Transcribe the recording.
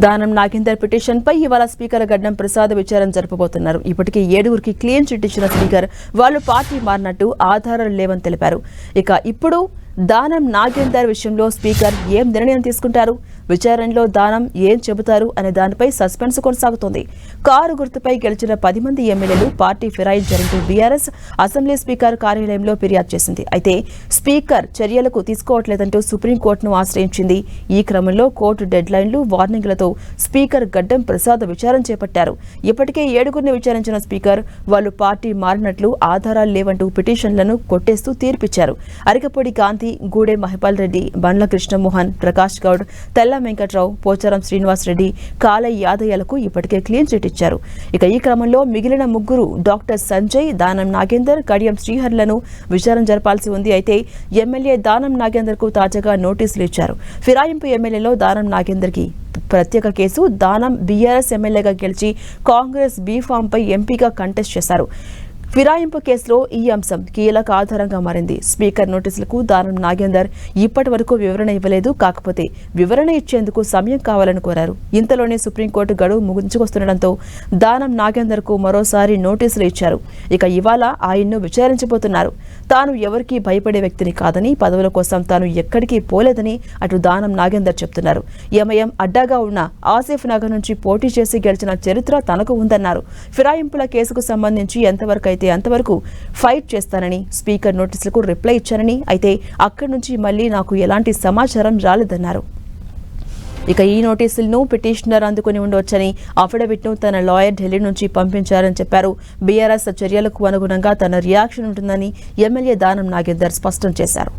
దానం నాగేందర్ పిటిషన్పై ఇవాళ స్పీకర్ గడ్డం ప్రసాద్ విచారణ జరపబోతున్నారు. ఇప్పటికే 7గురికి క్లీన్ చిట్ ఇచ్చిన స్పీకర్ వాళ్ళు పార్టీ మారినట్టు ఆధారాలు లేవని తెలిపారు. ఇక ఇప్పుడు దానం నాగేందర్ విషయంలో స్పీకర్ ఏం నిర్ణయం తీసుకుంటారు, విచారణలో దానం ఏం చెబుతారు అనే దానిపై సస్పెన్స్ కొనసాగుతోంది. కారు గుర్తుపై గెలిచిన 10 మంది ఎమ్మెల్యేలు పార్టీ ఫిరాయించారంటూ బీఆర్ఎస్ అసెంబ్లీ స్పీకర్ కార్యాలయంలో ఫిర్యాదు చేసింది. అయితే స్పీకర్ చర్యలకు తీసుకోవట్లేదంటూ సుప్రీంకోర్టును ఆశ్రయించింది. ఈ క్రమంలో కోర్టు డెడ్లైన్లు, వార్నింగ్లతో స్పీకర్ గడ్డం ప్రసాద్ విచారణ చేపట్టారు. ఇప్పటికే 7గురిని విచారించిన స్పీకర్ వాళ్ళు పార్టీ మారినట్లు ఆధారాలు లేవంటూ పిటిషన్లను కొట్టేస్తూ తీర్పిచ్చారు. అరికపొడి గాంధీ, గూడె మహిపాల్ రెడ్డి, బండ్ల కృష్ణమోహన్, ప్రకాష్ గౌడ్, తెల్ల వెంకట్రావు, పోచారం శ్రీనివాస్ రెడ్డి, కాలై యాదయ్యలకు ఇప్పటికే క్లీన్ చిట్ ఇచ్చారు. ఇక ఈ క్రమంలో మిగిలిన 3 డాక్టర్ సంజయ్, దానం నాగేందర్, కడియం శ్రీహర్లను విచారణ జరపాల్సి ఉంది. అయితే ఎమ్మెల్యే దానం నాగేందర్ కు తాజాగా నోటీసులు ఇచ్చారు. ఫిరాయింపు ఎమ్మెల్యేలో దానం నాగేందర్ కి ప్రత్యేక కేసు. దానం బీఆర్ఎస్ ఎమ్మెల్యేగా గెలిచి కాంగ్రెస్ బీఫామ్ పై ఎంపీగా కంటెస్ట్ చేశారు. ఫిరాయింపు కేసులో ఈ అంశం కీలక ఆధారంగా మారింది. స్పీకర్ నోటీసులకు దానం నాగేందర్ ఇప్పటి వరకు వివరణ ఇవ్వలేదు. కాకపోతే వివరణ ఇచ్చేందుకు సమయం కావాలని కోరారు. ఇంతలోనే సుప్రీంకోర్టు గడువు ముగించుకొస్తుండటంతో దానం నాగేందర్ కు మరోసారి నోటీసులు ఇచ్చారు. ఇక ఇవాళ ఆయన్ను విచారించబోతున్నారు. తాను ఎవరికీ భయపడే వ్యక్తిని కాదని, పదవుల కోసం తాను ఎక్కడికి పోలేదని అటు దానం నాగేందర్ చెప్తున్నారు. ఎంఐఎం అడ్డాగా ఉన్న ఆసిఫ్ నగర్ నుంచి పోటీ చేసి గెలిచిన చరిత్ర తనకు ఉందన్నారు. ఫిరాయింపుల కేసుకు సంబంధించి ఎంతవరకు అంతవరకు ఫైట్ చేస్తానని, స్పీకర్ నోటీసులకు రిప్లై ఇచ్చానని, అయితే అక్కడి నుంచి మళ్లీ నాకు ఎలాంటి సమాచారం రాలేదన్నారు. ఇక ఈ నోటీసులను పిటిషనర్ అందుకుని ఉండవచ్చని, అఫిడవిట్ను తన లాయర్ ఢిల్లీ నుంచి పంపించారని చెప్పారు. బీఆర్ఎస్ చర్యలకు అనుగుణంగా తన రియాక్షన్ ఉంటుందని ఎమ్మెల్యే దానం నాగేందర్ స్పష్టం చేశారు.